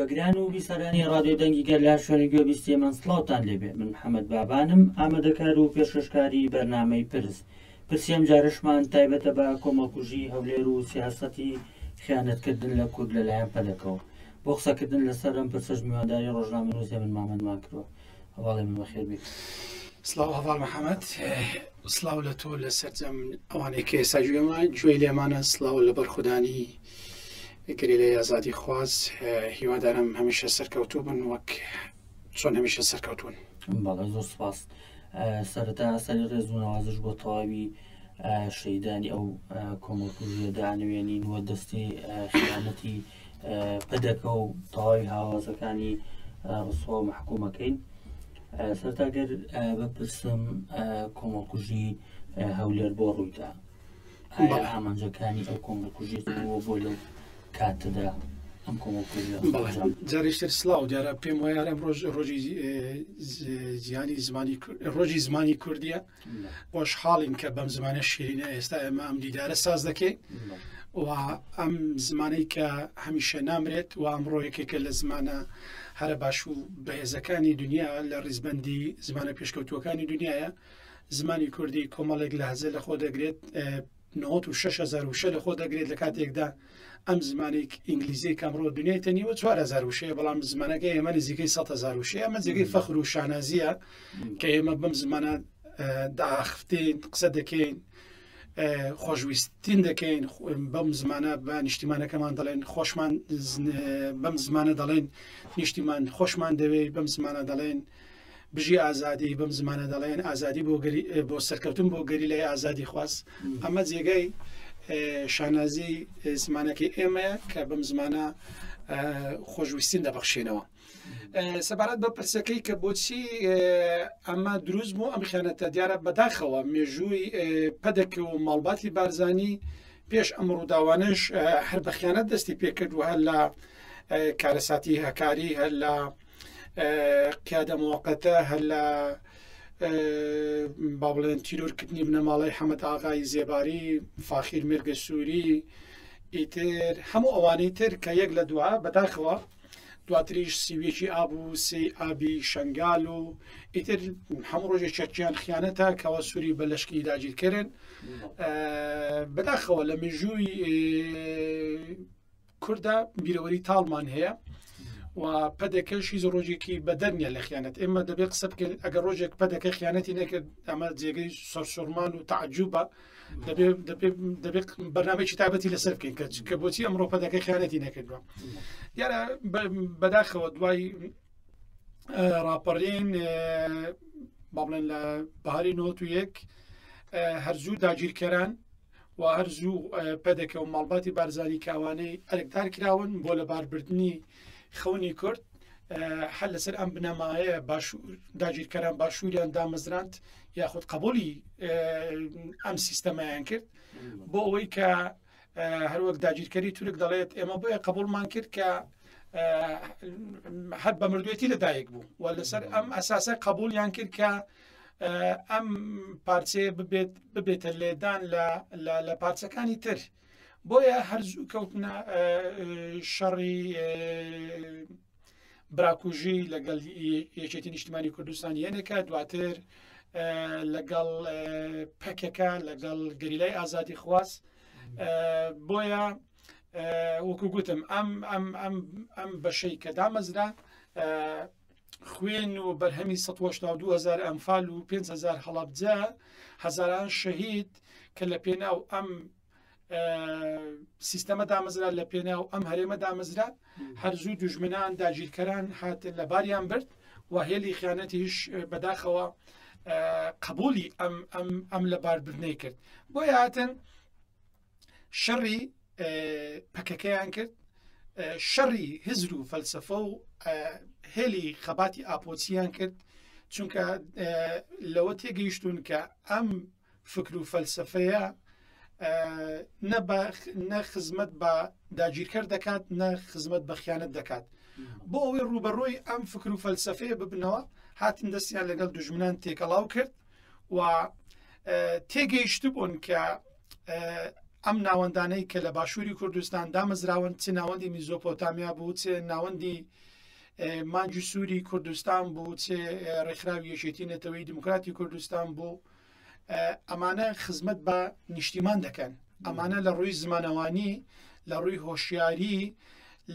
گوێگران و بیسەرانی ڕادیۆ دەنگی گەل لە شوێنی گوێبیستیەمان سڵاوتان لێبێ. من محەممەد بابانم، ئامادەکار و پێشکەشکاری بەرنامەی پرسیەم جارشمان تایبەتە بە کۆمەڵکوژی هەولێر و سیاسەتی خیانەتکردن لە کورد لەلایەن پەدەکەوە. بۆ قسەکردن لەسەر ئەم پرسەش میواداری ڕۆژنامەنووسێ من مامەدمان کردووە. هەواڵێ من بەخێر بێت. سڵاو هەواڵ محەممەد، سڵاو لە تۆ لە سەرجەم ئەوانەی کە ئێستا گوێمان گوێی لێمانە، سڵاو لە بەرخودانی گەریلەی ئازادی خواز. هیوادارم هەمیشە سەرکەوتوو بن وەک چۆن هەمیشە سەرکەوتوون. بەڵێ زۆر سپاس. سەرەتا سەری ڕێز و نەوازش بۆ تەواوی شەیدانی ئەو کۆمەڵکوژیە دانوێنین وە دەستی خیانەتی پەدەکە و تەواوی هاوازەکانی ڕسووا و محکوومەکەین. سەرتاگەر بپرسم کۆمەڵکوژی هەولێر بۆ ڕوویدا، ئامانجەکانی ئەو کۆمەڵکوژی بۆ لەو کاتەدا ئەم کۆمەڵکوژیە؟ جارێشتر سڵاو، دیارە پێم وایە ئەم ڕۆژی زمانی کوردیە، خۆشحاڵین کە بەم زمانە شیرینە ئێستا ئێمە ئەم دیدارە ساز دەکەین و ئەم زمانەی کە هەمیشە نامرێت و ئەمڕۆ یەکێکە لە زمانە هەرە باش و بەهێزەکانی دنیا لە ڕیزبەندی زمانە پێشکەوتوەکانی دنیاە. زمانی کوردی کۆمەڵێک لە هەزە لە خۆ دەگرێت، 96,000 لە خۆ دەگرێت لە کاتێکدا ئەم زمانێک ئینگلیزی کەمڕۆ دنیای تەنیوە 4,000 بەڵام زمانەکە ئێمە نزیکەی 100,000 ئەمە جێگەی فەخر و شانازیە کە ئێمە بەم زمانە داخفتین، قسە دەکەین، خۆشویستین دەکەین، بەم زمانە بە نیشتیمانەکەمان دەڵێن خۆشمان، بەم زمانە دەڵێن نیشتیمان خۆشمان دەوێت، بەم زمانە دەڵێن بژی ئازادی، بەم زمانە دەڵێن ئازادی بۆ سەرکەوتن بۆ گەریلەی ئازادی خواست. ئەمە جێگەی شانازی زمانەکەی ئێمەیە کە بەم زمانە خۆشویستین دەبەخشێنەوە. سەبارەت بە پرسەکەی کە بۆچی ئەمە دروست بوو ئەم خیانەتە، دیارە بەداخەوە مێژووی پەدەکە و ماڵباتی بارزانی پێش ئەم ڕووداوانش هەر بە خیانەت دەستی پێکردووە، هەر لە کارەساتی هەکاری، هەر لە قیادە موقەتە، هەر لە با بڵێن تیرۆرکردنی بنەماڵی حەمەد ئاغای زێباری، فاخیر مێرگە سووری، ئیتر هەموو ئەوانەی تر کە یەک لە دوعا بەداخەوە دواتریش سیوێکی ئاب و سی ئابی شنگال و ئیتر هەموو ڕۆژێک چەرکیان خیانەتە کەەوە سووری بە لەشکی داگیرکردن. بەداخەوە لە مێژووی کووردا بیرەوەری تاڵمان هەیە و پەدەکەشی ڕۆژێکی بەدەرنیە لە خیانەت. ئێمە دەبێت قسە بکەین ئەگەر ڕۆژێک پەدەکە خیانەتی نەکرد ئەمە جێگەی سەرسوڕمان و تعجوبە، دەبێت بەرنامەیەکی تایبەتی لەسەر بکەین کە بۆچی ئەمڕۆ پەدەکە خیانەتی نەکردووە. دیارە بەداخەوە دوای ڕاپەڕین با بڵێن لە بەهاری 91 هەرزوو داگیرکەران و هەرزوو پەدەکە و ماڵباتی بارزانی کاوانەی ئەلکدار کراون بۆ لە باربردنی خەونی کورد. هەر لەسەر ئەم بنەمایە داگیرکەران باشووریان دامەزراند یاخود قبولی ئەم سیستەمەیان کرد بۆ ئەوەی کە هەروەک داگیرکەری تورک دەڵێت ئێمە بۆیە قبولمان کرد کە هەر بە مردوێتی لەدایک بوو و لەسەر ئەم ئەساسە قبولیان کرد کە ئەم پارچەیە ببێتە لێدان لە پارچەکانی تر. بۆیە هەرزوو کەوتنە شەڕی براکوژی لەگەڵ یەکێتی نیشتیمانی کوردستان یەنێکە، دواتر لەگەڵ پەکەکە لەگەڵ گەریلای ئازادی خواست. بۆیە وەکو گوتم ئەم بەشەی کە دامەزرا خوێن و بەرهەمی 182,000 ئەمفال و 5,000 هەڵەبجە، هەزاران شەهید کە لە پێناو ئەم سیستەمە دامەزرا، لە پێناو ئەم هەرێمە دامەزرا، هەرزوو دوژمنان داگیرکەران هاتن لە باریان برد و هێلی خیانەتیش بەداخەوە قبولی ئەم لە باربردنەی کرد. بۆیە هاتن شەڕی پەکەکەیان کرد، شەڕی هزر و فەلسەفە و هێلی خەباتی ئاپۆچیان کرد، چونکە لەوە تێگەیشتون کە ئەم فکر و فەلسەفەیە نە خزمەت بە داگیرکەر دەکات، نە خزمەت بە خیانەت دەکات. بۆ ئەوەی ڕوبەڕۆی ئەم فکر و فەلسەفەیە ببنەوە هاتن دەستیان لەگەڵ دوژمنان تێکەڵاو کرد و تێگەیشت بوون کە ئەم ناوەندانەی کە لە باشووری کوردستان دامەزراون چ ناوەندی میزۆپۆتامیا بوو چ ناوەندی مانجی سووری کوردستان بوو چ ڕێکخراوی یەکێتی نەتەوەی دموکراتی کوردستان بوو ئەمانە خزمەت بە نیشتیمان دەکەن ئەمانە لە ڕووی زمانەوانی لە ڕووی هۆشیاری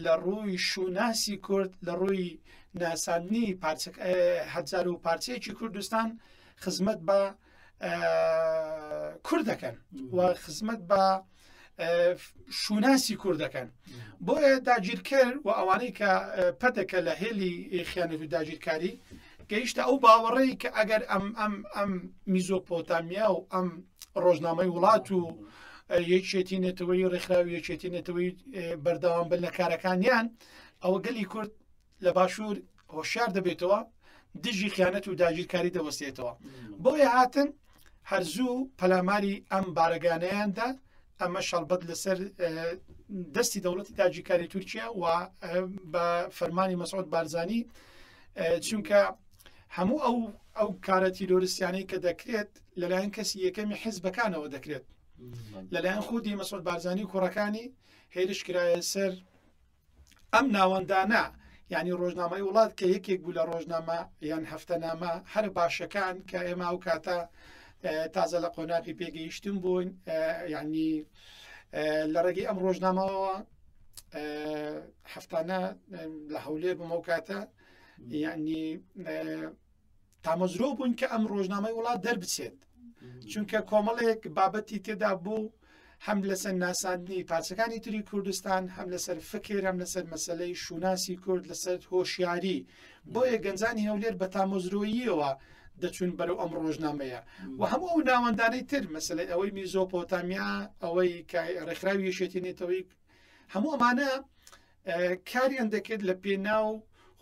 لە ڕووی شوناسی کورد لە ڕووی ناساندنی هەزار و پارچەیەکی کوردستان خزمەت بە کورد دەکەن و خزمەت بە شوناسی کورد دەکەن بۆیە داگیرکرد و ئەوانەی کە پەتەکە لە هێلی خیانەت و داگیرکاری گەیشتە ئەو باوەڕەی کە ئەگەر ئەم میزۆپۆتامیا و ئەم ڕۆژنامەی وڵات و یەکێتی نێتەوەی ڕێکخراوی یەکێتی نێتەوەی بەردەوام بن لە کارەکانیان ئەوە گەلی کورد لە باشوور هۆشیار دەبێتەوە دژی خیانەت و داگیرکاری دەوەستێتەوە بۆیە هاتن هەرزوو پەلاماری ئەم بارەگانەیاندا ئەمە شەڵبەت لەسەر دەستی دەوڵەتی داگیرکاری تورکیا و بە فەرمانی مەسعود بارزانی چونکە هەموو ئەو کارە تیرۆریستیانەی کە دەکرێت لەلایەن کەسی یەکەمی حیزبەکانەوە دەکرێت لەلایەن خودی مەسعود بارزانی و کوڕەکانی هێرش کرایە سەر ئەم ناوەندانە یعنی ڕۆژنامەی وڵات کە یەکێک بوو لە ڕۆژنامە یان هەفتەنامە هەر باشەکان کە ئێمە ئەو کاتە تازە لە قۆناغی پێگەیشتن بوون یعنی لە ڕێگەی ئەم ڕۆژنامەوە هەفتانە لە هەولێر بمە کاتە یعنی تامەزرۆ بوون کە ئەم ڕۆژنامەی وڵات دەربچێت چونکە کۆمەڵێک بابەتی تێدا بوو هەم لەسەر ناساندنی پارچەکانی تری کوردستان هەم لەسەر فکر هەم لەسەر مەسلەی شوناسی کورد لەسەر هۆشیاری بۆیە گەنجانی هەولێر بە تامۆزرۆییەوە دەچون بەرەو ئەم ڕۆژنامەیە و هەموو ئەو ناوەندانەی تر مەسلەی ئەوەی میزۆپۆتامیا ئەوەی ڕێکخراوی یەکێتی نێتەوەی هەموو ئەمانە کاریان دەکرد لە پێناو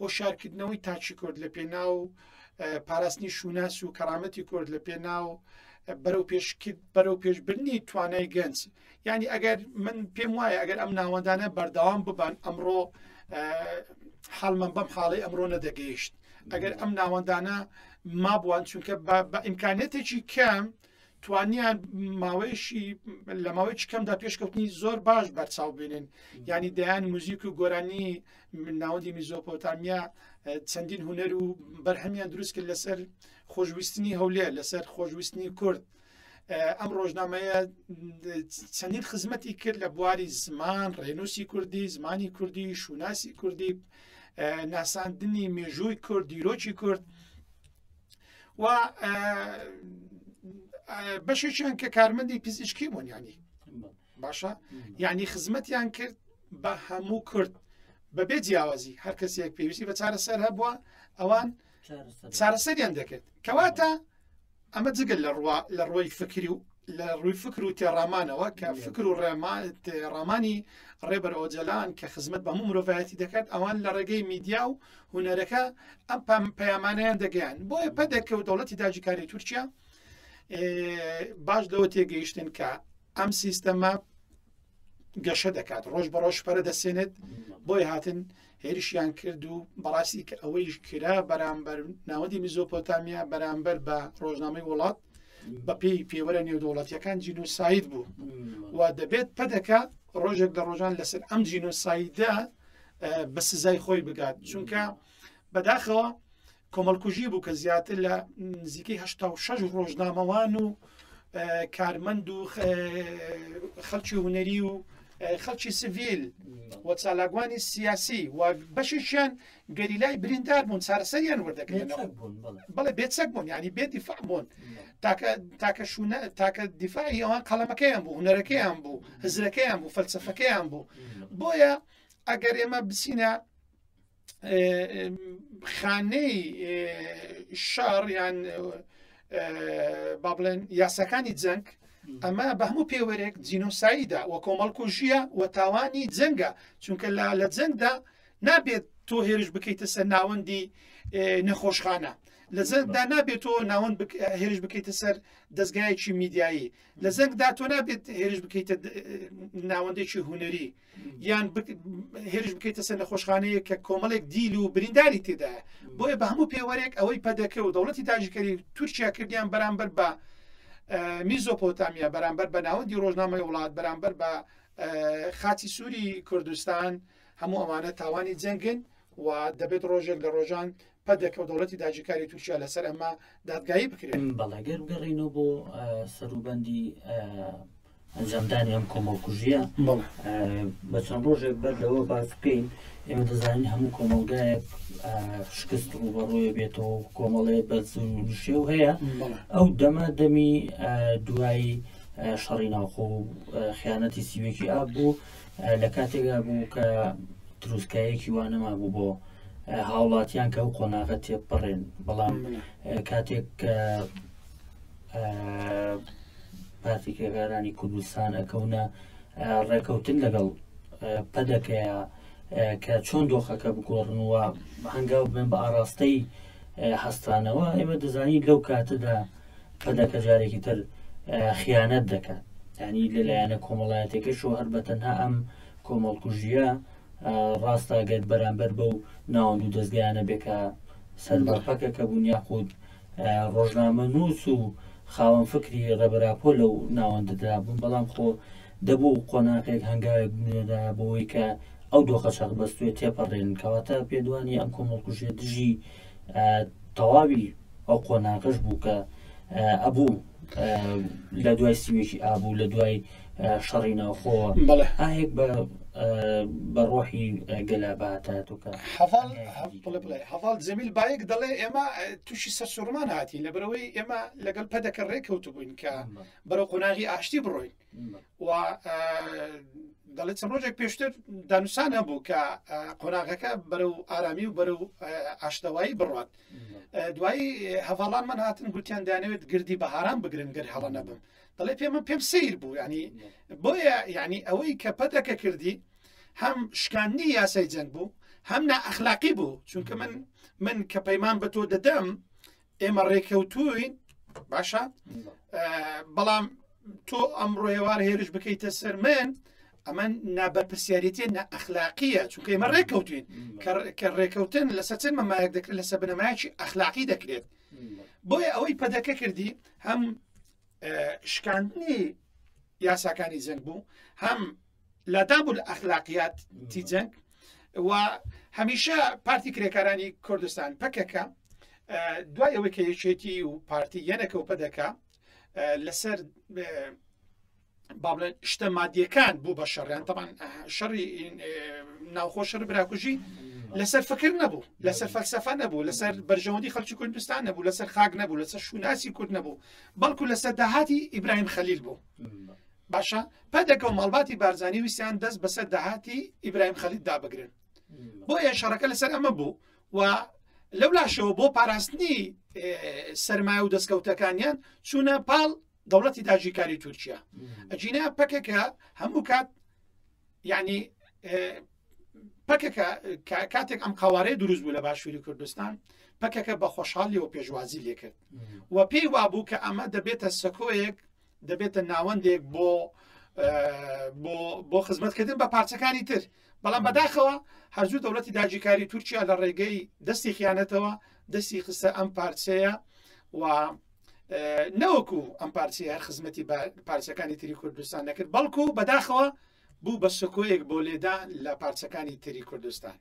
هۆشیارکردنەوەی تاچی کورد لە پێناو پاراستنی شوناس و کەرامەتی کورد لە پێناو بەرەو پێشبرنی توانای گەنج یعنی ئەگەر من پێم وایە ئەگەر ئەم ناوەندانە بەردەوام ببان ئەمڕۆ حاڵمان بەم حاڵی ئەمڕۆ نەدەگەیشت ئەگەر ئەم ناوەندانە مابووان چونکە بە ئیمکانێتێکی کەم توانیان لە ماوەیەکی کەمدا پێشکەوتنی زۆر باش بەرچاو بێنن ینی دەیان موزیک و گۆرانی ناوەندی میزۆپۆتامیا چەندین هوەر و بەرهەمیان دروست کرد لەسەر خۆشویستنی هەولێر لەسەر خۆشویستنی کورد ئەم ڕۆژنامەیە چەندین خزمەتی کرد لە بواری زمان ڕێنووسی کوردی زمانی کوردی شوناسی کوردی ناساندنی مێژووی کورد دیرۆکی کورد و بەشێکیان کە کارمەندی پزیشکی بوون ینی باشە یعنی خزمەتیان کرد بە هەموو کورد بەبێ جیاوازی هەر کەسێک پێویستی بە چارەسەر هەبووە ئەوان چارەسەریان دەکرد کەواتە ئەمە جگەل لە ڕۆی فکری و لە ڕووی فکر و تێڕامانەوە کە فکر و ڕێمانی ڕێبەر ئۆجەلان کە خزمەت بە هەموو مرۆڤایەتی دەکات ئەوان لە ڕێگەی میدیا و هونەرەکە ئەم پەیامانیان دەگەیان بۆیە پەدەکە و دەوڵەتی داگیرکاری تورکیا باش لەوە تێگەیشتن کە ئەم سیستەمە گەشە دەکات ڕۆژ بە ڕۆژ پەرە دەسێنێت بۆی هاتن هێرشیان کرد و بەڕاستی کە ئەوەی کرا بەرامبەر ناوەندی میزۆپۆتامیا بەرامبەر بە ڕۆژنامەی وڵات بە پێی پێوەرە نێودوڵەتیەکان جینۆساید بوو و دەبێت پەدەکە ڕۆژێک لە ڕۆژان لەسەر ئەم جینۆسایدە بە سزای خۆی بگات چونکە بەداخەوە کۆمەڵکوژی بوو کە زیاتر لە نزیکەی 86 ڕۆژنامەوان و کارمەند و خەڵکی هونەری و خەڵکی سڤیل و چالاگوانی سیاسی و بەشیشیان گەریلای بریندار بوون چارەسەریان وەردەکردنەوە بەڵێ بێچەک بوون ینی بێ دیفاع بوون تاکە دیفاعی ئەوان قەڵەمەکەیان بوو هونەرەکەیان بوو هزرەکەیان بوو فەلسەفەکەیان بوو بۆیە ئەگەر ئێمە بچینە خانەی شار یان با بڵێن یاسەکانی جەنگ ئەمە بە هەموو پێوەرێک جینۆساییدا و کۆمەڵکوژیە و تاوانی جەنگە چونکە لە جەنگدا نابێت تۆ هێرش بکەیتە سەر ناوەندی نەخۆشخانە لە جەنگدا نابێت تۆ ناوەند هێرش بکەیتە سەر دەستگایەکی میدیایی لە جەنگدا تۆ نابێت هێرش بکەیتە ناوەندێکی هونەری یان هێرش بکەیتە سەر نەخۆشخانەیە کە کۆمەڵێک دیل و برینداری تێدایە بۆیە بە هەموو پێوەرێک ئەوەی پەدەکە و دەوڵەتی داگیرکاری تورکیا کردیان بەرامبەر بە میزۆپۆتامیا بەرامبەر بە ناوەندی ڕۆژنامەی وڵات بەرامبەر بە خاتی سووری کوردستان هەموو ئەوانە تاوانی جەنگن و دەبێت ڕۆژێک لە ڕۆژان پەدەکە و دەوڵەتی داگیرکاری تورکیا لەسەر ئەمە دادگایی بکرێن. بەڵێگەر بگەڕینەوە بۆ سەروبەندی ئەنجامدانی ئەم کۆمەڵکوژیە بە چەند ڕۆژێک بەردەوە باز بکەین. ئێمە دەزانین هەموو کۆمەلگایەک شکست ڕوبەڕوویە بێتەوە کۆمەڵەیە بەرز و نشێو هەیە. ئەو دەمە دەمی دوایی شەڕی ناوخۆ و خیانەتی سیوێکی ئاب بوو لە کاتێکا بوو کە دروستکایەکی وانەما بوو بۆ هاوڵاتیان کە ئەو قۆناغە تێپەڕێن. بەڵام کاتێک پارتی کرێکارانی کوردستان ئەکەونە ڕێکەوتن لەگەڵ پەدەکەیە کە چۆن دۆخەکە بگۆڕنەوە هەنگاو بن بە ئاراستەی هەستانەوە، ئێمە دەزانین لەو کاتەدا پەدەکە جارێکی تر خیانەت دەکات. ینی لەلایەنە کۆمەڵایەتێکەشەوە هەر بە تەنها ئەم کۆمەڵکوژیە ڕاستاگەت بەرامبەر بەو ناوەند و دەستگایانە بێکە سەربەرپەکە کە بوون یاخود ڕۆژنامە نووس و خاوەن فکری ڕێبەراپۆ لەو ناوەندەدا بوون. بەڵام خۆ دەبوو قۆناغێک هەنگاوێک بنێدا بۆەوەی کە ئەو دۆخە چەق بەستوێت تێپەڕێن کەواتە پێدوانی ئەم کۆمەڵکوژیە دژی تەواوی ئەو قۆناغش بوو کە ئەبوو لە دوای سیوێکی ئابوو لە دوای شەڕی ناوخۆوە ئاهێک بە ڕۆحی گەلاباتاتوکە هەڤاڵ جەمیل بایەک دەڵێ ئێمە تووشی سەرسوڕمان هاتی لە بەرەوەی ئێمە لەگەڵ پەدەکە ڕێکەوتو بووین کە بەرەو قۆناغی ئاشتی بڕۆین و دەڵێت چەند ڕۆژێک پێشتر دانووسان هەبوو کە قۆناغەکە بەرەو ئارامی و بەرەو ئاشتەوایی بڕات. دوایی هەڤاڵانمان هاتن گوتیان دانەوێت گردی بەهاران بگرن گەر هەڵە نەبم. دەڵێ پێم سیر بوو ینی بۆیە ینی ئەوەی کە پەدەکە کردی هەم شکاندنی یاسای جەنگ بوو هەم نائەخلاقی بوو. چونکە من کە پەیمان بە تۆ دەدەم ئێمە ڕێکەوتوین باشە، بەڵام تۆ ئەم ڕۆیێوار هێرش بکەیتە سەر من ئەمە نابەرپرسیارەتیە نائەخلاقیە، چونکە ئێمە ڕێکەوتوین کە ڕێکەوتن لەسەر چەند مەمایەک دەکرێت لەسەر بنەمایەکی ئەخلاقی دەکرێت. بۆیە ئەوەی پەدەکە کردی هەم شکاندنی یاساکانی جەنگ بوو هەم لادابوو لە ئەخلاقیاتی جەنگ و هەمیشە پارتی کرێکارانی کوردستان پەکەکە دوای ئەوەی کە یەکێتی و پارتی یەنەکە و پەدەکە لەسەر بابلێن شتە مادیەکان بوو بە شەڕیان تەمان شەڕی ناوخۆ شەڕ براکوژی لەسەر فکر نەبوو، لەسەر فەلسەفە نەبوو، لەسەر بەرژەوەندی خەڵکی کوردستان نەبوو، لەسەر خاک نەبوو، لەسەر شوناسی کورد نەبوو، بەڵکو لەسەر داهاتی ئیبراهیم خەلیل بوو. باشە پەدەکە و ماڵباتی بارزانی ویسیان دەست بەسەر داهاتی ئیبراهیم خەلیل دابگرن. بۆیە شەڕەکە لەسەر ئەمە بوو و لەولاشەوە بۆ پاراستنی سەرمایە و دەستکەوتەکانیان چوونە پاڵ دەوڵەتی داگیرکاری تورکیا. ئەجینە پەکەکە هەموو کات یعنی پەکەکە کاتێک ئەم قاوارەیە دروست بوو لە باشووری کوردستان پەکەکە بە خۆشحاڵیەوە پێشوازی لێکرد و پێی وابوو کە ئەمە دەبێتە سەکۆیەک دەبێتە ناوەندێک بۆ خزمەتکردن بە پارچەکانی تر. بەڵام بەداخەوە هەرزوو دەوڵەتی داگیرکاری تورکیا لە ڕێگەی دەستی خیانەتەوە دەستی خستە ئەم پارچەیە و نەوەکو ئەم پارچی هەر خزمەتی پارچەکانی تری کوردستان نەکرد، بەڵکو بەداخەوە بوو بە سکۆیەک بۆ لێدان لە پارچەکانی تری کوردستان.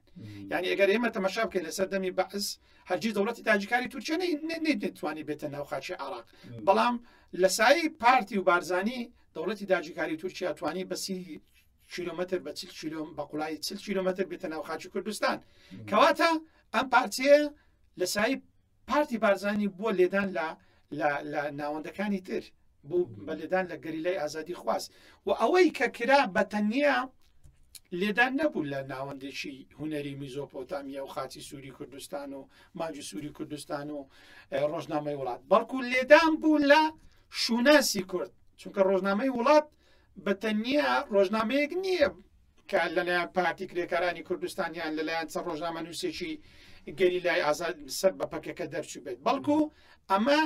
یعنی ئەگەر ئێمە تەماشا بکەین لەسەر دەمی بەعز هەرگیز دەوڵەتی داگیرکاری تورکیا نەیتوانی بێتە ناو خاچی عێراق، بەڵام لە سایی پارتی و بارزانی دەوڵەتی داگیرکاری تورکیا توانی بە 30 کیلۆمەتر بە 40 کیلۆمتر بە قوڵایی 40 کیلۆمەتر بێتە ناو خاچی کوردستان. کەواتە ئەم پارچەیە لە سایی پارتی بارزانی بووە لێدان لە ناوەندەکانی تر بوو بە لێدان لە گەریلای ئازادی خواست و ئەوەی کە کرا بە تەنیا لێدان نەبوو لە ناوەندێکی هوەری میزۆپۆتامیا و خاتی سووری کوردستان و ماجی سووری کوردستان و ڕۆژنامەی وڵات، بەڵکو لێدان بوو لە شوناسی کورد، چونکە ڕۆژنامەی وڵات بە تەنیا ڕۆژنامەیەک نییە کە لەلایەن پارتی کرێکارانی کوردستانیان لەلایەن چەند ڕۆژنامە نووسێکی گەریلای ئازاد سەر بە پەکەکە دەرچوو بێت، بەڵکو ئەمە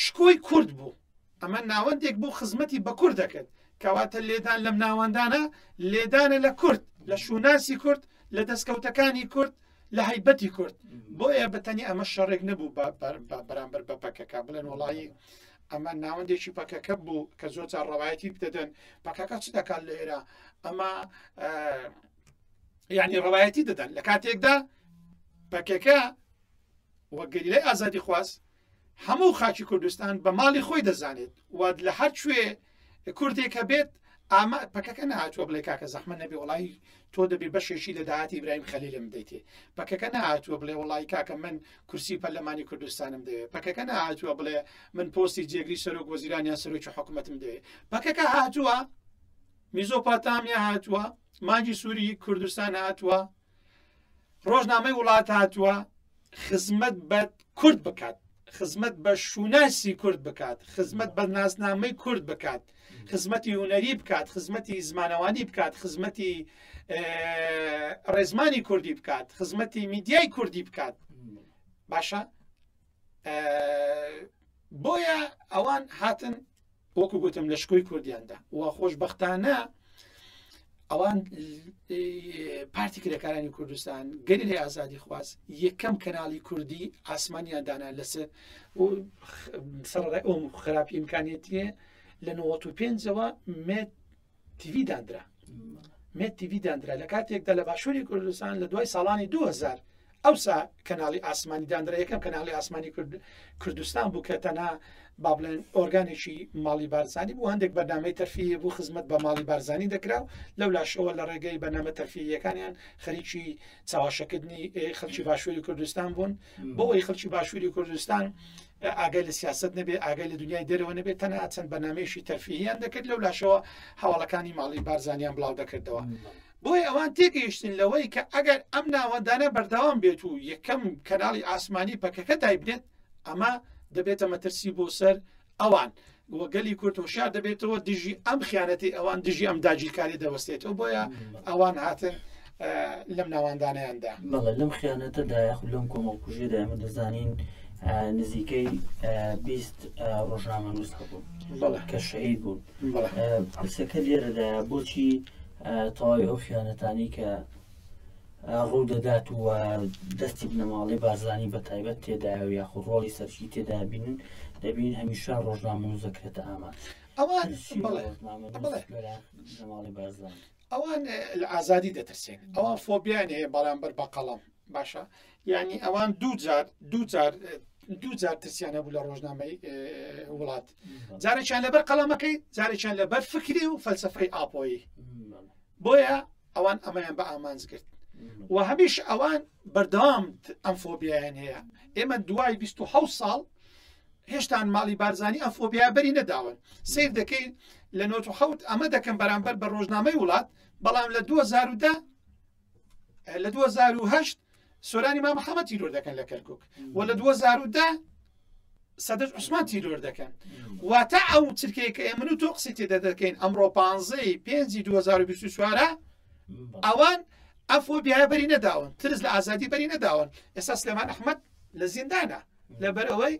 شکۆی کورد بوو، ئەمە ناوەندێک بوو خزمەتی بە کورد دەکرد. کەواتە لێدان لەم ناوەندانە لێدانە لە کورد، لە شوناسی کورد، لە دەستکەوتەکانی کورد، لە هەیبەتی کورد. بۆیە بەتەنی ئەمە شەڕێک نەبوو بەرامبەر بە پەکەکە بڵێن وڵایی ئەمە ناوەندێکی پەکەکە بوو کە زۆر جار ڕەوایەتی بدەدەن پەکەکە چ دەکات لە ئێرە ئەمە یعنی ڕەوایەتی دەدەن لە کاتێکدا پەکەکە وەگەریلای ئازادی خواست هەموو خاکی کوردستان بە ماڵی خۆی دەزانێت و لە هەر کوێ کوردێکە بێت ئاما پەکەکە نهاتووە بڵێ کاکە زەحمە نەبێ وڵی تۆ دەبێ بەشێکی لە داهاتی ئیبراهیم خەلیلم دەیتێ پەکەکە نهاتووە بڵێ وڵی کاکە من کورسی پەرلەمانی کوردستانم دەوێت پەکەکە نهاتووە بڵێ من پۆستی جێگری سەرۆک وەزیرانیان سەرۆکی حکوومەتم دەوێت پەکەکە هاتووە میزۆپاتامیا هاتووە مانگی سووری کوردستان هاتووە ڕۆژنامەی وڵات هاتووە خزمەت بە کورد بکات خزمەت بە شوناسی کورد بکات خزمەت بە ناسنامەی کورد بکات خزمەتی هونەری بکات خزمەتی زمانەوانی بکات خزمەتی ڕێزمانی کوردی بکات خزمەتی میدیای کوردی بکات باشە بۆیە ئەوان هاتن وەکو گوتم لە شکۆی کوردیاندا و خۆشبەختانە ئەوان پارتی کرێکارانی کوردستان گەری لێ ئازادی خواست یەکەم کەناڵی کوردی ئاسمانیان دانا لەسەر سەرڕای ئەوم خراپی ئیمکانێتیە لە 95ەوە مێت تیڤی دانرا مێت تیڤی دانرا لە کاتێکدا لە باشووری کوردستان لە دوای ساڵانی 2000 ئەوسا کەناڵی ئاسمانی دانرا یەکەم کەناڵی ئاسمانی کوردستان بوو کە تەنها با بڵێن ئۆرگانێکی ماڵی بارزانانی بوو هەندێک بەنامەی تەرفیە بوو خزمەت بە ماڵی بارزانانی دەکرا و لەو لاشەوە لە ڕێگەی بەنامە تەرفیەکانیان خەریکی چاواشەکردنی خەڵکی باشووری کوردستان بوون بۆەوەی خەڵکی باشووری کوردستان ئاگای لە سیاست نەبێ ئاگای لە دنیای دەرەوە نەبێت تەنها چەند بەنامەیەشی تەرفیهیان دەکرد لەو لاشەوە هەواڵەکانی ماڵی بارزانیان بڵاو دەکردەوە بۆی ئەوان تێگەیشتن لەوەی کە ئەگەر ئەم ناوەندانە بەردەوام بێت و یەکەم کەناڵی ئاسمانی پەکەکە دایبنێت ئەمە دەبێتە مەترسی بۆ سەر ئەوان وەگەلی کورتۆشار دەبێتەوە دژی ئەم خیانەتی ئەوان دژی ئەم داگیرکاری دەوەستێتەوە بۆیە ئەوان هاتن لەم ناوەندانەیاندا بەڵێ لەم خیانەتەدا یاخود لەم کۆمەڵکوژێدا ئێمە دەزانین نزیکەی 20 ڕۆژنامە نووس هەبوو کە شەهید بوون پرسەکە لێرەدا بۆچی تەواوی ئەو خیانەتانی کە ڕوو دەدات و دەستی بنەماڵی بارزانانی بە تایبەت تێدایە و یاخود ڕۆڵی سەرکی تێدا بینن دەبین هەمیشە ڕۆژنامە نووس دەکرێتە ئامان نەماڵی بارزانانی ئەوان لە ئازادی دەترسێن ئەوان فۆبیان هەیە بەرامبەر بە قەڵەم باشە یعنی ئەوان دوو جار ترسیانە بوو لە ڕۆژنامەی وڵات جارێکیان لەبەر قەڵەمەکەی جارێکیان لەبەر فکری و فەلسفەی ئاپۆیی بۆیە ئەوان ئەمەیان بە ئامانز کرد و هەمیش ئەوان بەردەوام ئەم فۆبیایان هەیە ئێمە دوای 27 ساڵ هێشتان ماڵی بارزانانی ئەم فۆبیا بەری نەداون سیر دەکەین لە 1970 ئەمە دەکەم بەرامبەر بە ڕۆژنامەی وڵات بەڵام لە 2010 لە 2008 سۆرانی مام محەممەد تیرۆر دەکەن لە کەرکک و لە 2010 سەدەر عوسمان تیرۆر دەکەن واتە ئەو چرکەیە کە ئێمە و تۆ قسەی تێدا دەکەین ئەمڕۆ 15/5/2024 ئەوان ئەم فۆبیایە بەری نەداون ترس لە ئازادی بەری نەداون ئێستا سلێمان ئەحمەد لە زیندانە لەبەرەوەی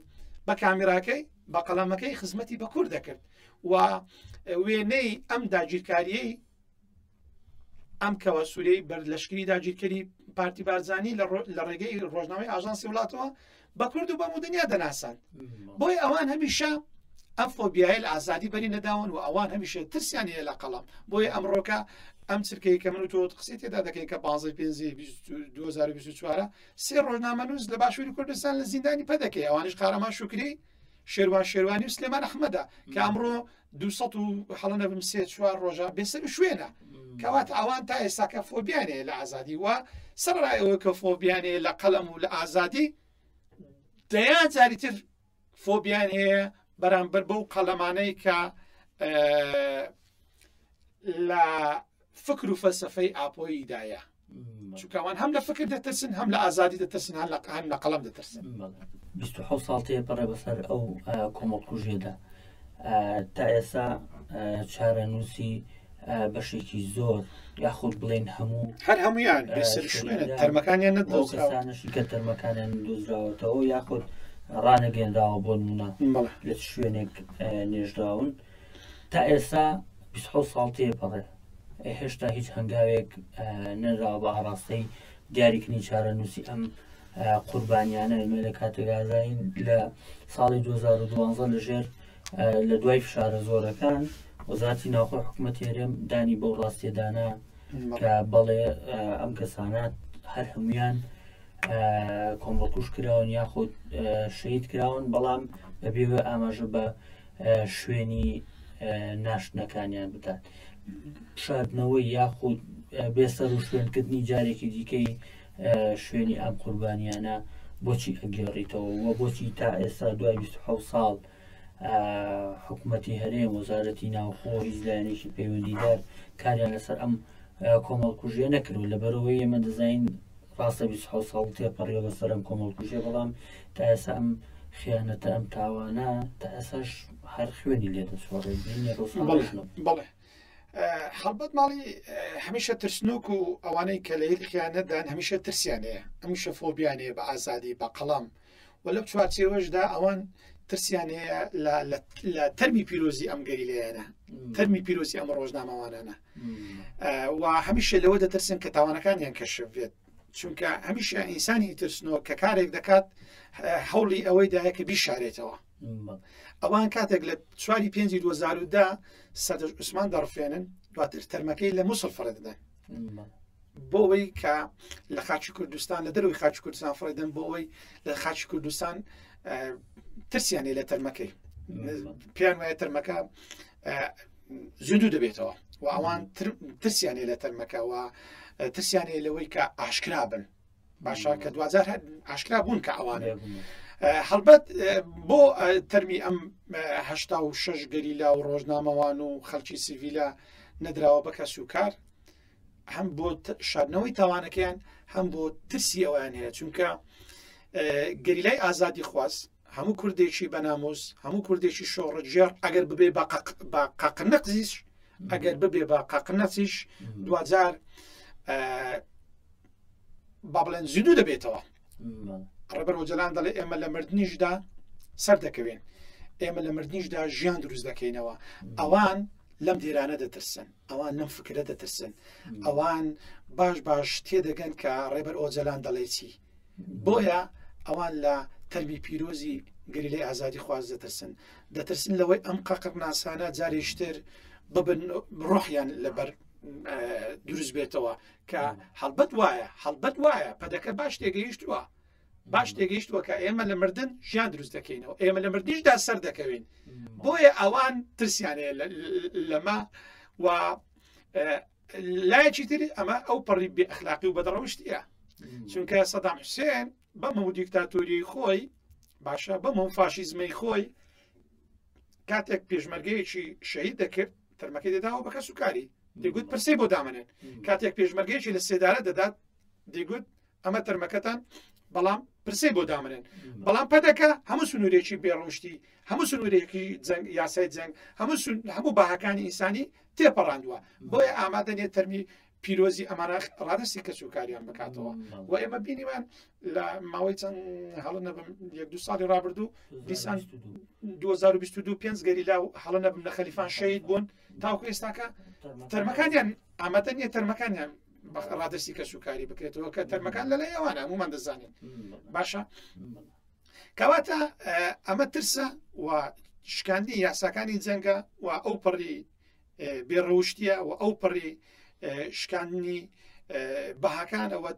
بە کامیراکەی بە قەڵەمەکەی خزمەتی بە کورد دەکرد و وێنەی ئەم داگیرکاریەی ئەم کەوە سوورەی بەرلەشکری داگیرکەری پارتی بارزانانی لە ڕێگەی ڕۆژنامەی ئاژانسی وڵاتەوە بە کورد و بە دنیا دەناسان بۆی ئەوان هەمیشە ئەم فۆبیایە لە ئازادی بەری نەداون و ئەوان هەمیشە ترسیان هەیە لە قەڵەم بۆیە ئەمڕۆکە ئەم چرکەی کە من و تۆ قسەی تێدا دەکەین کە 15/5/2024 سێ ڕۆژنامە نووس لە باشووری کوردستان لە زیندانی پەدەکەی ئەوانش قارەمان شوکری شێروانی و سلێمان ئەحمەدە کە ئەمڕۆ 200 ڕۆژە بێسەر شوێنە کەواتە ئەوان تا ئێستاکە فۆبیانەیە لە ئازادی وە سەرڕایەوە کە فۆبیانەیە لە قەڵەم و لە ئازادی دەیان جاریتر فۆبیان هەیە بەرامبەر بەو قەڵەمانەی کە لە فکر و فەلسفەی ئاپۆییدایە چونکەوان هەم لە فکر دەترسن هەم لە ئازادی دەترسن هەم لە قەڵەم دەترسن 27 ساڵ تێ بەڕێ بەسەر ئەو کۆمەڵکوژێدا تا ئێستا چارە نووسی بەشێکی زۆر یاخود بڵێن هەمویان تەرمەکانیان نەدۆزرانشی کە تەرمەکانیان دۆزراوەتەوە یاخود ڕانەگەێنراوە بۆ نمونە لە شوێنێک نێژراون تا ئێستا 27 ساڵ تێ بەڕێ هێشتا هیچ هەنگاوێک نەراوە بە ئاڕاستەی دیاریکردنی چارە نووسی ئەم قوربانیانە ئێمە لە کاتێک ئازاین لە ساڵی 2012 لەژێر لە دوای فشارە زۆرەکان وەزارەتی ناوخۆی حکوومەتی هەرێم دانی بۆ ڕاستێدانە کە بەڵێ ئەم کەسانات هەر هەمویان کۆمەڵکوش کراون یاخود شەید کراون بەڵام بەبێوە ئاماژە بە شوێنی ناشتنەکانیان بدات شاردنەوەی یاخود بێسەر و شوێنکردنی جارێکی دیکەی شوێنی ئەم قوربانیانە بۆچی ئەگەڕیتەوە وە بۆچی تا ئێستا دوای 27 ساڵ حکوومەتی هەرێم وەزارەتی ناوخۆ هیچ لایەنێکی پەیوەندیدار کاریان لەسەر ئەم کۆمەڵکوژیە نەکردو لەبەرەوەی ئێمە دەزانین ڕاستە 27 ساڵ تێپەڕیەوە بەسەر ئەم کۆمەڵکوژیە بەڵام تا ئێستا ئەم خیانەتە ئەم تاوانە تا ئێساش هەر خوێنی لێ دەسوڕێت بەڵێ هەڵبەت ماڵی هەمیشە ترسنۆک و ئەوانەی کە لە هیل خیانەتدان هەمیشە ترسیانەیە هەمیشە فۆبیانەیە بە ئازادی بە قەڵام و لەو چوارچێوەشدا ئەوان ترسیانەیە لە تەرمی پیرۆزی ئەم گەریلەیانە تەرمی پیرۆزی ئەم ڕۆژنامەوانانە و هەمیشە لەوە دەترسن کە تاوانەکانیان کەشف بێت چونکە هەمیشە ئینسانی ترسنەوە کە کارێک دەکات هەوڵی ئەوەی دایە کە بیشارێتەوە ئەوان کاتێک لە 4/5/2010 سەدەر عوسمان دەڕفێنن دواتر تەرمەکەی لە مووسڵ فڕێدەدەن بۆ ئەوەی کە لە خاچی کوردستان لە دەروی خاچی کوردستان فڕێدەن بۆ ئەوەی لە خاچی کوردستان ترسیانێ لە تەرمەکەی پێیان وایە تەرمەکە زیندوو دەبێتەوە و ئەوان ترسیانێ لە تەرمەکە و ترسیانێ لەوەی کە ئاشکرا بن باشە کە دوزار ئاشکرا بوون کە ئەوانێ هەڵبەت بۆ تەرمی ئەم 86 گەریلا و ڕۆژنامەوان و خەڵکی سیڤیلە نەدراوە بە کەس و کار هەم بۆ شاردنەوەی تاوانەکەیان هەم بۆ ترسی ئەویان هەیە چونکە گەریلای ئازادی خواست هەموو کوردێکی بەنامۆز هەموو کوردێکی شۆڕەجێر ئەگەر ببێ بە قاقنەقزیش ئەگەر ببێ بە قاقنەچیش دوزار با بڵێن زیندوو دەبێتەوە ڕێبەر وەجەلان دەڵێ ئێمە لە مردنیشدا سەر دەکەوێن ئێمە لە مردنیشدا ژیان دروست دەکەینەوە ئەوان لەم دیرانە دەترسن ئەوان لەم فکرە دەترسن ئەوان باش تێدەگەن کە ڕێبەر ئۆجەلان دەڵێ چی بۆیە ئەوان لە تەرمی پیرۆزی گەریلەی ئازادی خواست دەترسن لەوەی ئەم قەقڕناسانە جارێشتر ببن ڕۆحیان لەبەر دروست بێتەوە کە هەڵبەت وایە پەدەکە باش تێگەیشتووە باش تێگەیشتووە کە ئێمە لە مردن ژیان دروست دەکەینەوە ئێمە لە مردنیشدا سەر دەکەوین بۆیە ئەوان ترسیانەیە لەمە و لایەکی تر ئەمە ئەو پەڕی بێ ئەخلاقی و بەدەڕەوشتیە چونکە سەدام حوسێن بەمە دیکتاتۆری خۆی باشە بەمە فاشیزمەی خۆی کاتێک پێشمەرگەیەکی شەهید دەکرد تەرمەکەی دەداوە بە کەس و کاری دەیگوت پرسەی بۆ دامنێن کاتێک پێشمەرگەیەکی لە سێدارە دەدات دەیگوت ئەمە تەرمەکەتان بەڵام پرسەی بۆ دامنێن بەڵام پەدەکە هەموو سنوورێکی بێڕۆشتی هەموو سنوورێکی جەنگ یاسای جەنگ هەموو باهەکانی ئینسانی تێپەڕاندووە بۆیە ئامادە نێت تەرمی پیرۆزی ئەمانە ڕادستی کەسوکاریان بکاتەوە و ئێمە بینیوان لە ماوەی چەند هەڵە نەبم 1-2 ساڵی ڕابردوو دیسان 2022 5 گەریلا و هەڵە نەبم لە خەلیفان شەهید بوون تاوکو ئێستاکە تەرمەکانیان ئامادە نیە تەرمەکانیان ڕادستی کەسوکاری بکرێتەوە کە تەرمەکان لەلای ئەوانە هەمومان دەزانین باشە کەواتە ئەمە ترسە و شکاندی یاساکانی جەنگە و ئەو پڕی بێڕەوشتیە و ئەو پڕی شکاندنی بەهاکانەوە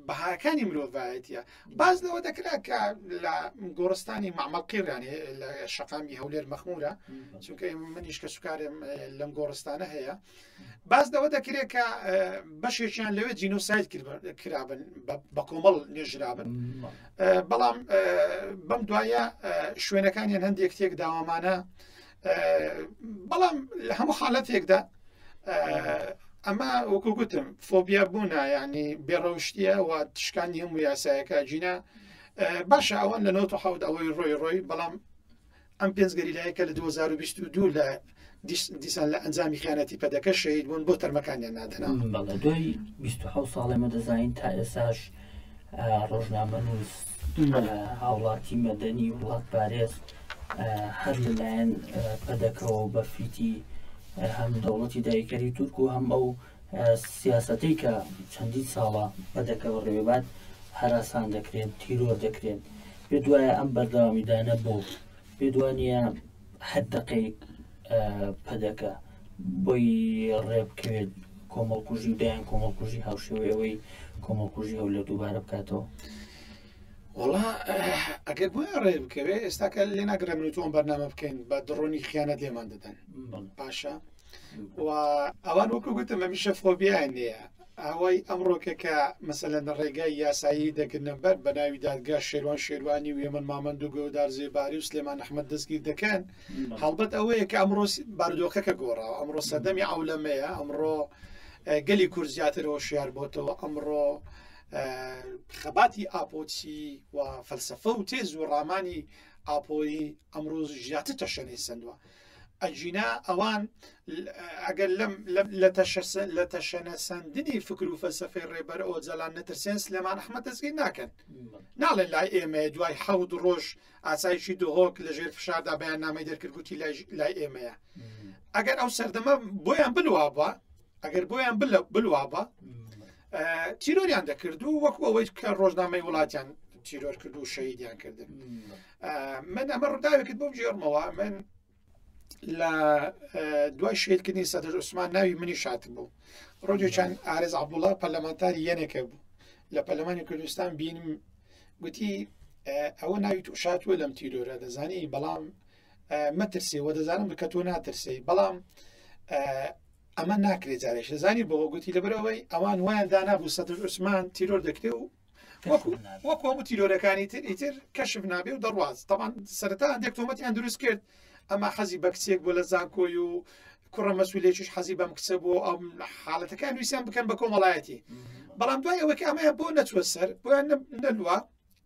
بەهاکانی مرۆڤایەتە باز لەوە دەکرا کە لە گۆڕستانی مەعمەڵقیڕیان لە شەقامی هەولێر مەخمورە چونکە منیش کە سوکارم لەم گۆڕستانە هەیە باز لەوە دەکرێت کە بەشێکیان لەوێ جینۆساید کرابن بە کۆمەڵ نێژرابن بەڵام بەم دوایە شوێنەکانیان هەندێک تێک داوامانە بەڵام لە هەموو حاڵەتێکدا ئەمە وەکو گوتم فۆبیا بوونە ینی بێڕەوشتیە و تشکانی هەموو یاسایەکە جینە باشە ئەوان لە 1970 ئەوەی ڕۆی بەڵام ئەم 5 گەریلایەکە لە 2022 لە دیسان لە ئەنجامی خیانەتی پەدەکە شەهید بوون بۆ تەرمەکانیان نادەنا دوای 27 ساڵی مەدەزانین تا ئێساش ڕۆژنامەنووس هاوڵاتی مەدەنی وڵات پارێز هەر لەلایەن پەدەکەەوە بەفیتی هەم دەوڵەتی دایکەری تورک و هەم ئەو سیاسەتەی کە چەندین ساڵە بەدەکەەوە ڕێبات هەراسان دەکرێن تیرۆر دەکرێن پێ دوایە ئەم بەردەوامیدانە بۆ پێ دوانە هەدەقەی پەدەکە بۆی ڕێبکەوێت کۆمەڵکوژی و دایان کۆمەڵکوژی هاوشێوەوەی کۆمەڵکوژی هەول لە دووبارە بکاتەوە. وڵا ئەگەر بۆیان ڕێ بکەوێ ئێستاکە لێ ناگرێ من تۆم بەرنامە بکەین بە دڕۆنی خیانەت لێمان دەدەن باشە و ئەوان وەکو گوتم هەمیشە فۆبیایان نییە ئەوەی ئەمڕۆکە کە مەسەلەن ڕێگای یاسایی دەگرنە بەر بە ناوی دادگا شێوان شێوانی و هێمن مامەند و گەودار زێباری و سلێمان ئەحمەد دەستگیر دەکەن هەڵبەت ئەوەیە کە ئەمڕۆ بارودۆخەکە گۆڕاوە ئەمڕۆ سەردەمی ئەولەمەیە ئەمڕۆ گەلی کورد زیاترەوە شیار بۆتەوە ئەمڕۆ خەباتی ئاپۆچی و فەلسەفە و تێز و ڕامانی ئاپۆی ئەمڕۆ ژیاتر تەشەنەی سندووە ئەجینا ئەوان ئەگەر لە تەشەنە سندنی فکر و فەلسەفەی ڕێبەر ئەوە جەلان نەترسێن سلێمان ئەحمەد دەستگیر ناکەن ناڵێن لای ئێمە دوای حەوت ڕۆژ ئاسایشی دۆهۆک لە ژێر فشاردا بەیان نامەی دەرکردگوتی لای ئێمەیە ئەگەر ئەو سەردەمە بۆیان بلوا بە ئەگەر بۆیان بلوا بە تیرۆریان دەکرد و وەکو ئەوەی کە ڕۆژنامەی وڵاتیان تیرۆر کرد و شەیدیان کردن من ئەمە ڕووداوێکت بۆ بژێڕمەوە من لە دوای شێدکردنی سەدەر عوسمان ناوی منی شات بوو ڕۆژێکیان ئارێز عەبدوڵڵا پەرلەمانتاری یەنێکە بوو لە پەرلەمانی کوردستان بینم گوتی ئەوە ناوی تو شاتووە لەم تیرۆرە دەزانی بەڵام مەترسێ وە دەزانم کە تۆ ناترسی بەڵام ئەمە ناکرێت جارێک دەزانی بۆ گوتی لەبەرەوەی ئەوان وایان دانابوو سەدەر عوسمان تیرۆر دەکرێت و وەکو هەموو تیرۆرەکانی تر کەشف نابێ و دەڕواز تەمان سەرەتا هەندێک تۆمەتیان دروست کرد ئەمە حەزی بە کچێک بۆ لە زانکۆی و کوڕە مەسئولێکیش حەزی بەم کچە بۆ ئەو حاڵەتەکان ویسیان بکەن بە کۆمەڵایەتی بەڵام دوای ئەوە کە ئەمەیە بۆ نەچوە سەر بۆیان نەلووە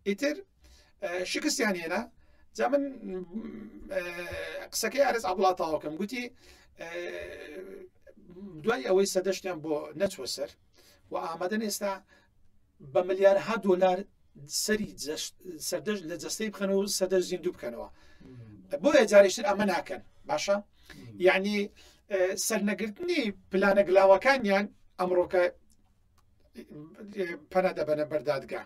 ئیتر شکستیان هێنا جا من قسەکەی ئارێز عەبدوڵڵا تاواکەم گوتی دوای ئەوەی سەدەشتیان بۆ نەچوە سەر و ئامادەن ئێستا بە ملیارها دۆلار سەری سەردەش لە جەستەی بخەنەوە سەدەش زیندوو بکەنەوە بۆیە جارێشتر ئەمە ناکەن باشە یعنی سەرنەگرتنی پلانە گلاوەکانیان ئەمڕۆکە پەنە دەبەنە بەردادگا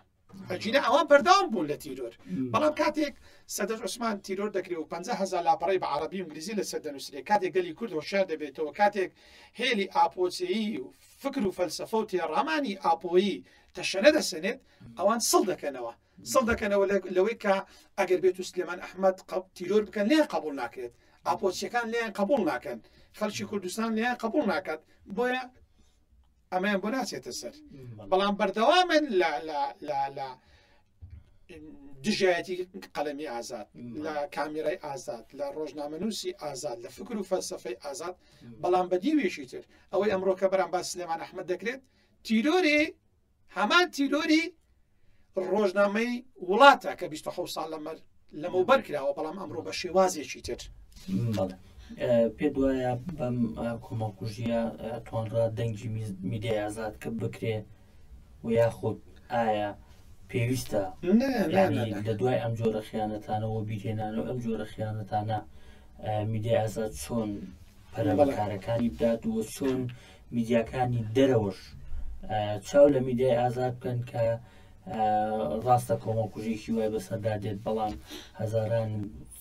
ئەجینە ئەوان بەرداوام بوون لە تیرۆر بەڵام کاتێک سەدەر عوسمان تیرۆر دەکرێت و 50,000 لاپەڕی بە عەرەبی و انگلیزی لە سەردەنووسێ کاتێک گەلی کورد هۆشیار دەبێتەوە کاتێک هێلی ئاپۆچەیی و فکر و فەلسەفە و تێڕامانی ئاپۆیی تەشەنە دەسەنێت ئەوان سڵ دەکەنەوە لەوەی کە ئەگەر بێت و سلێمان ئەحمەد تیرۆر بکەن لێیان قبول ناکرێت ئاپۆچیەکان لێیان قبول ناکەن خەڵکی کوردستان لێیان قبول ناکات بۆیە ئەمەیان بۆ ناچێتە سەر بەڵام بەردەوامن لە دژایەتی قەلەمی ئازاد لە کامیرای ئازاد لە ڕۆژنامەنووسی ئازاد لە فکر و فەلسەفەی ئازاد بەڵام بە دیوێشی تر ئەوەی ئەمڕۆکە بەرام باس سلێمان ئەحمەد دەکرێت تیرۆری هەمان تیرۆری ڕۆژنامەی وڵاتە کە 27 ساڵ لەمەوبەر کراوە بەڵام ئەمڕۆ بە شێوازێکی تر پێ دوایە بەم کۆمەڵکوژیە توانڕا دەنگی میدیای ئازاد کە بکرێ و یاخود ئایا پێویستە لە دوای ئەم جۆرە خیانەتانەوە بیرهێنانەوە ئەم جۆرە خیانەتانە میدیای ئازاد چۆن پەرەبەکارەکانی بدات و چۆن میدیاکانی دەرەوەش چاو لە میدیای ئازاد بکەن کە ڕاستە کۆمەڵکوژێکی وای بەسەردا دێت بەڵام هەزاران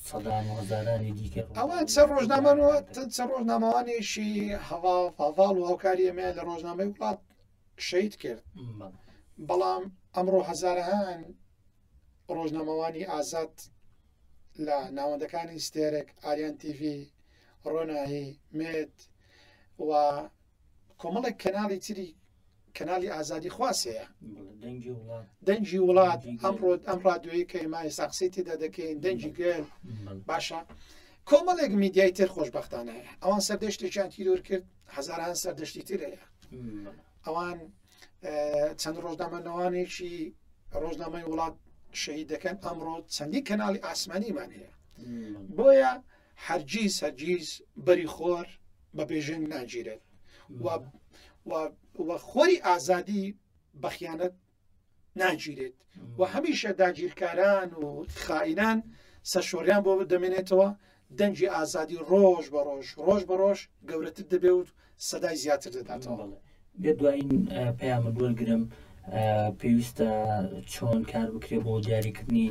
سەدان و هەزارانی دیکە ئەوان چەند ڕۆژنامەوانێکی هەواڵ و هاوکاری ئەمە لە ڕۆژنامەی وڵات شەید کرد بەڵام ئەمڕۆ هەزارەهان ڕۆژنامەوانی ئازاد لە ناوەندەکانی ستێرێک ئاریان تیڤ ڕۆنایی مێت و کۆمەڵێک کەناڵی تری کەناڵی ئازادی خواسەیە دەنجی وڵات ئەم ڕادیۆیی کە ئێمە ئێستا قسەی تێدا دەکەین دەنجی گەل باشە کۆمەڵێک میدیای تر خۆشبەختانەیە ئەوان سەردەشتێکیان تیرۆر کرد هەزاران سەردەشتی ترەیە ئەوان چەند ڕۆژنامەنەوانێکی ڕۆژنامەی وڵات شەهید دەکەن ئەمڕۆ چەندی کەناڵی ئاسمانیمان هەیە بۆیە هەرگیز بەری خۆر بە بێژنگ ناگیرێت و خۆری ئازادی بە خیانەت ناگیرێت و هەمیشە داگیرکاران و خائینان سەرشۆڕیان بۆ دەمێنێتەوە دەنجی ئازادی ڕۆژ بە ڕۆژ گەورەتر دەبێ و سەدای زیاتر دەداتەوە بێت دوایین پەیامت وەرگرم پێویستە چۆن کار بکرێت بۆ دیاریکردنی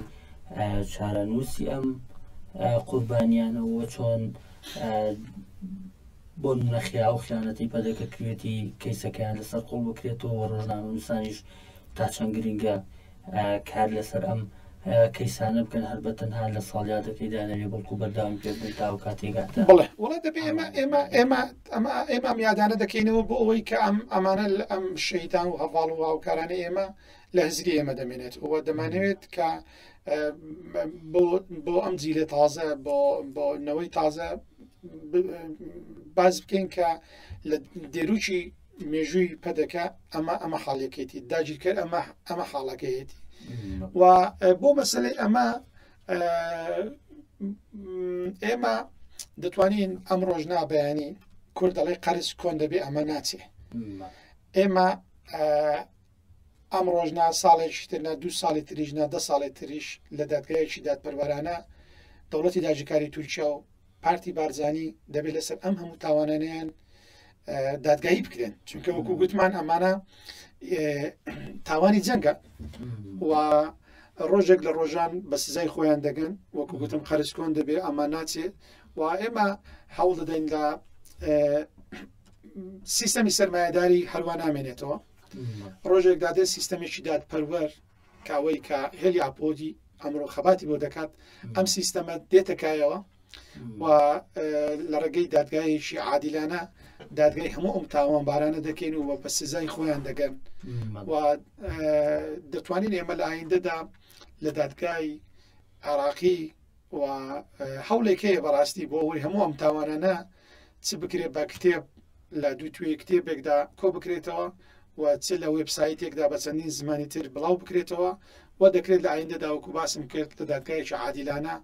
چارەنووسی ئەم قوربانیانەوە چۆن بۆ نەخیا و خیانەتی پەدەکەکرێتی کەیسەکەیان لەسەر قوڵ بکرێتەوە ڕۆژنامە نووسانیش تا چەند گرنگە کار لەسەر ئەم کەیسانە بکەن هەر بە تەنها لە ساڵیادەکەیدا نەبێ بەڵکو بەرداوام پێبن تا و کاتێکاتە بڵێ وڵا دەبێ ئێمە میادانە دەکەینەوە بۆ ئەوەی کە ئەمانە ئەم شەیتان و هەواڵ و هاوکارانە ئێمە لە هزری ئێمە دەمێنێت وە دەمانەوێت کە بۆ ئەم جیلە تازە بۆ نەوەی تازە باز بکەین کە لە دێروچی مێژووی پەدەکە ئەمە حاڵەکەیەتی داگیرکرد ئەمە حاڵەکەیەتی و بۆ مەسلەی ئێمە دەتوانین ئەم ڕۆژنا بەیانی کورد دەڵێ قەرز کۆن دەبێ ئەمە ناچێ ئێمە ئەم ڕۆژنا ساڵێکی ترنا 2 ساڵی تریژنا 10 ساڵی تریش لە دادگایەکی دادپەروەرانە دەوڵەتی داگیرکاری تورکیا و پارتی بارزانی دەبێت لەسەر ئەم هەموو تاوانانیان دادگایی بکرێن چونکە وەکو گوتمان ئەمانە تاوانی جەنگە و ڕۆژێک لە ڕۆژان بە سزای خۆیان دەگەن وەکو گوتم قەرز کۆن دەبێ ئەمە ناچێت و ئێمە هەوڵ دەدەین لە سیستەمی سەرمایهداری هەروە نامێنێتەوە ڕۆژێک دادێت سیستەمێکی دادپەروەر کاوەی کە هێلی ئاپۆدی ئەمڕۆ خەباتی بۆ دەکات ئەم سیستەمە دێتەکایەوە و لە ڕێگەی دادگایەکی عادیلانە دادگای هەموو ئەم تاوانبارانە دەکەین و بە سزای خۆیان دەگەن و دەتوانین ئێمە لە ئایندەدا لە دادگای عراقی و هەوڵێکەیە بەڕاستی بۆ ئەوەی هەموو ئەم تاوانانە چ بکرێت بە کتێب لە دوو توێ کتێبێکدا کۆ بکرێتەوە و چ لە وێبسایتێکدا بە چەندین زمانی تر بڵاو بکرێتەوە و دەکرێت لە ئایندەدا وەکو باسم کرد لە دادگایەکی عادیلانە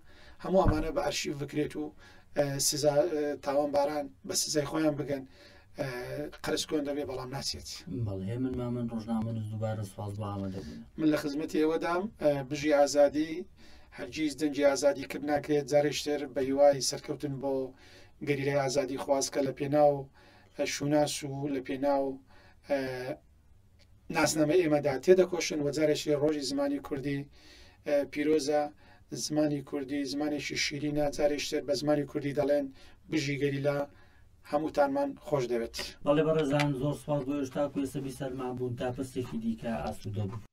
هەموو ئەمانە بە ئەرشیف بکرێت و سزا تاوانباران بە سزای خۆیان بگەن قەرز کۆن دەبێ بەڵام ناچێت من مامن ڕۆژنامە دووبارە سواز بۆ ئەمە دەبێن من لە خزمەتی ئێوەدام بژی ئازادی هەرگیز دەنجی ئازادی کرد ناکرێت جارێشتر بە هیوای سەرکەوتن بۆ گەریلای ئازادی خوازکە لە پێناو شوناس و لە پێناو ناسنامە ئێمەدا تێدەکۆشن و جارێکی ڕۆژی زمانی کوردی پیرۆزە زمانی کوردی زمانێکی شیرینە جارێشتر بە زمانی کوردی دەڵێن بژی گەریلا هەمووتانمان خۆش دەوێت بەڵێ بەڕێزان زۆر سوال بۆ هێشتا کوێسە بیسەرمان بوون تا پرسێکی دیکە ئاسوودە بوو